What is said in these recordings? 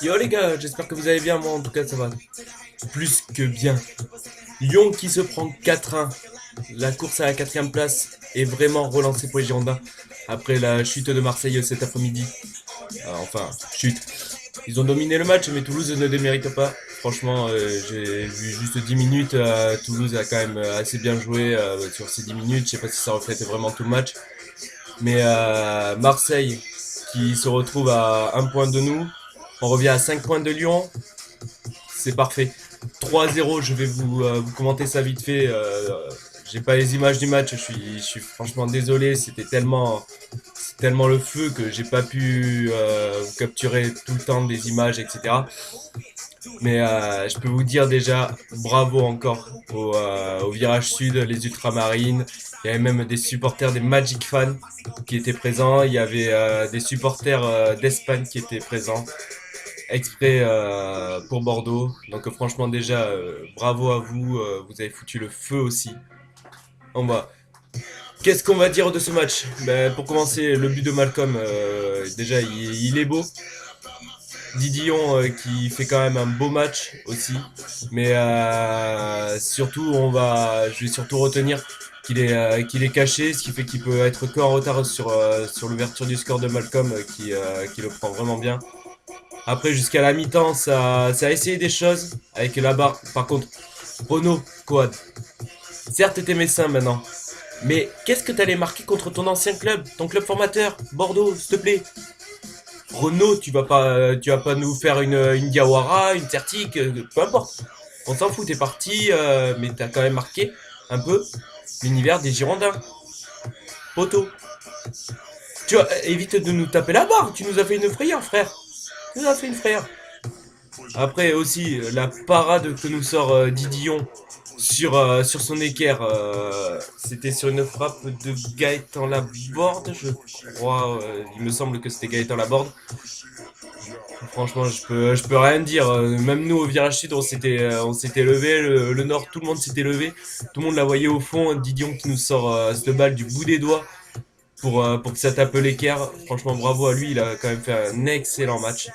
Yo les gars, j'espère que vous allez bien, moi en tout cas ça va plus que bien. Lyon qui se prend 4-1. La course à la quatrième place est vraiment relancée pour les Girondins après la chute de Marseille cet après-midi. Enfin, chute. Ils ont dominé le match, mais Toulouse ne démérite pas. Franchement, j'ai vu juste 10 minutes. Toulouse a quand même assez bien joué sur ces 10 minutes. Je sais pas si ça reflète vraiment tout le match. Mais Marseille qui se retrouve à un point de nous. On revient à 5 points de Lyon. C'est parfait. 3-0, je vais vous commenter ça vite fait. J'ai pas les images du match, je suis franchement désolé. C'était tellement le feu que j'ai pas pu vous capturer tout le temps des images, etc. Mais je peux vous dire déjà, bravo encore au virage sud, les ultramarines. Il y avait même des supporters des Magic fans qui étaient présents. Il y avait des supporters d'Espagne qui étaient présents exprès pour Bordeaux. Donc franchement déjà, bravo à vous, vous avez foutu le feu aussi. On va. Qu'est-ce qu'on va dire de ce match? Ben, pour commencer, le but de Malcolm, déjà il est beau. Didion qui fait quand même un beau match aussi, mais surtout je vais surtout retenir qu'il est caché, ce qui fait qu'il peut être qu'en retard sur l'ouverture du score de Malcolm qui le prend vraiment bien. Après, jusqu'à la mi-temps, ça a essayé des choses avec la barre. Par contre, Renaud, Coad, certes, t'es médecin maintenant. Mais qu'est-ce que t'allais marquer contre ton ancien club, ton club formateur, Bordeaux, s'il te plaît? Renaud, tu vas pas nous faire une Diawara, une Certic, peu importe. On s'en fout, t'es parti, mais t'as quand même marqué un peu l'univers des Girondins. Poto. Évite de nous taper la barre, tu nous as fait une frayeur, frère. Tu nous as fait une frayeur. Après aussi, la parade que nous sort Didion sur son équerre, c'était sur une frappe de Gaëtan Laborde, je crois. Il me semble que c'était Gaëtan Laborde. Franchement, je peux rien dire. Même nous au virage sud, on s'était levé. Le nord, tout le monde s'était levé. Tout le monde la voyait au fond. Didion qui nous sort cette balle du bout des doigts pour que ça tape l'équerre. Franchement, bravo à lui. Il a quand même fait un excellent match.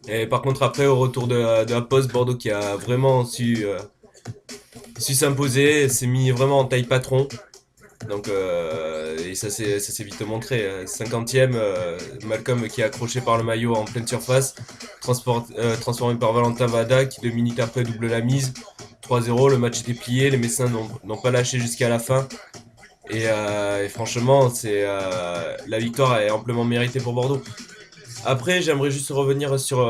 Et par contre, après, au retour de la pause, Bordeaux qui a vraiment su s'imposer, s'est mis vraiment en taille patron. Donc, et ça s'est vite montré. 50e, Malcolm qui est accroché par le maillot en pleine surface, transformé par Valentin Vada qui 2 minutes après double la mise. 3-0, le match était plié, les Messins n'ont pas lâché jusqu'à la fin. Et franchement, la victoire est amplement méritée pour Bordeaux. Après, j'aimerais juste revenir sur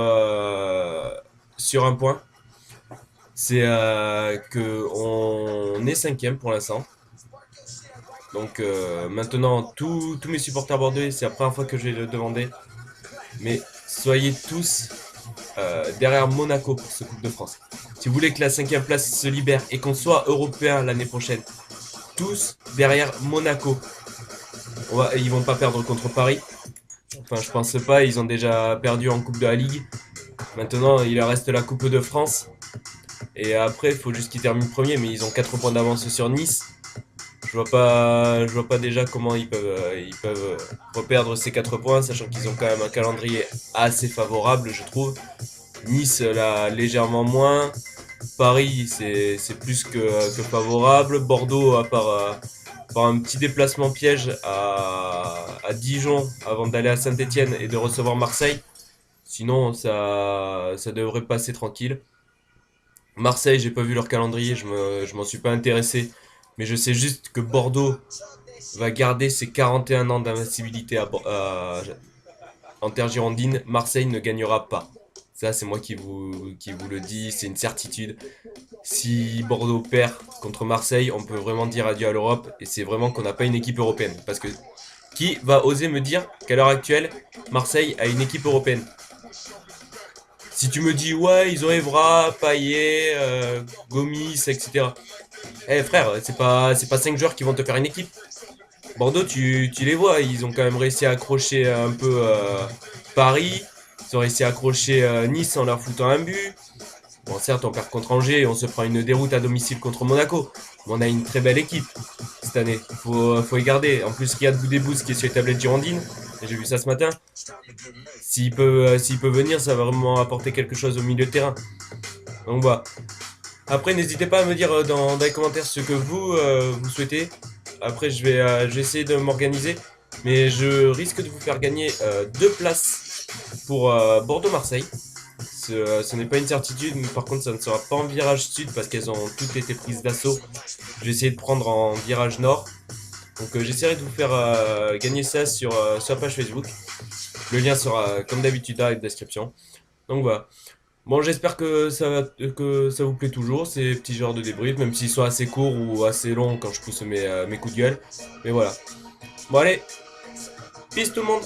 un point. C'est que on est 5e pour l'instant. Donc maintenant, tous mes supporters bordelais, c'est la première fois que je vais le demander. Mais soyez tous derrière Monaco pour ce Coupe de France. Si vous voulez que la 5e place se libère et qu'on soit européen l'année prochaine, tous derrière Monaco. Ils vont pas perdre contre Paris. Enfin, je pense pas, ils ont déjà perdu en Coupe de la Ligue. Maintenant, il leur reste la Coupe de France. Et après, il faut juste qu'ils terminent premier, mais ils ont 4 points d'avance sur Nice. Je vois pas déjà comment ils peuvent reperdre ces 4 points, sachant qu'ils ont quand même un calendrier assez favorable, je trouve. Nice l'a légèrement moins. Paris, c'est plus que favorable. Bordeaux, par un petit déplacement piège à Dijon avant d'aller à Saint-Etienne et de recevoir Marseille. Sinon, ça devrait passer tranquille. Marseille, j'ai pas vu leur calendrier, je m'en suis pas intéressé. Mais je sais juste que Bordeaux va garder ses 41 ans d'invincibilité en terre girondine. Marseille ne gagnera pas. Ça, c'est moi qui vous le dis, c'est une certitude. Si Bordeaux perd contre Marseille, on peut vraiment dire adieu à l'Europe. Et c'est vraiment qu'on n'a pas une équipe européenne. Parce que qui va oser me dire qu'à l'heure actuelle, Marseille a une équipe européenne? Si tu me dis, ouais, ils ont Evra, Payet, Gomis, etc. Eh frère, c'est pas 5 joueurs qui vont te faire une équipe. Bordeaux, tu les vois, ils ont quand même réussi à accrocher un peu Paris. Ils ont réussi à accrocher Nice en leur foutant un but. Bon, certes, on perd contre Angers et on se prend une déroute à domicile contre Monaco. Mais on a une très belle équipe cette année. Faut y garder. En plus, Riyad Boudebouz qui est sur les tablettes girondines. J'ai vu ça ce matin. S'il peut venir, ça va vraiment apporter quelque chose au milieu de terrain. Donc voilà. Après, n'hésitez pas à me dire dans les commentaires ce que vous souhaitez. Après, je vais essayer de m'organiser. Mais je risque de vous faire gagner 2 places pour Bordeaux-Marseille. Ce n'est pas une certitude, mais par contre, ça ne sera pas en virage sud parce qu'elles ont toutes été prises d'assaut. Je vais essayer de prendre en virage nord. Donc, j'essaierai de vous faire gagner ça sur la page Facebook. Le lien sera, comme d'habitude, dans la description. Donc voilà. Bon, j'espère que ça vous plaît toujours, ces petits genres de débriefs, même s'ils sont assez courts ou assez longs quand je pousse mes coups de gueule. Mais voilà. Bon, allez, peace tout le monde!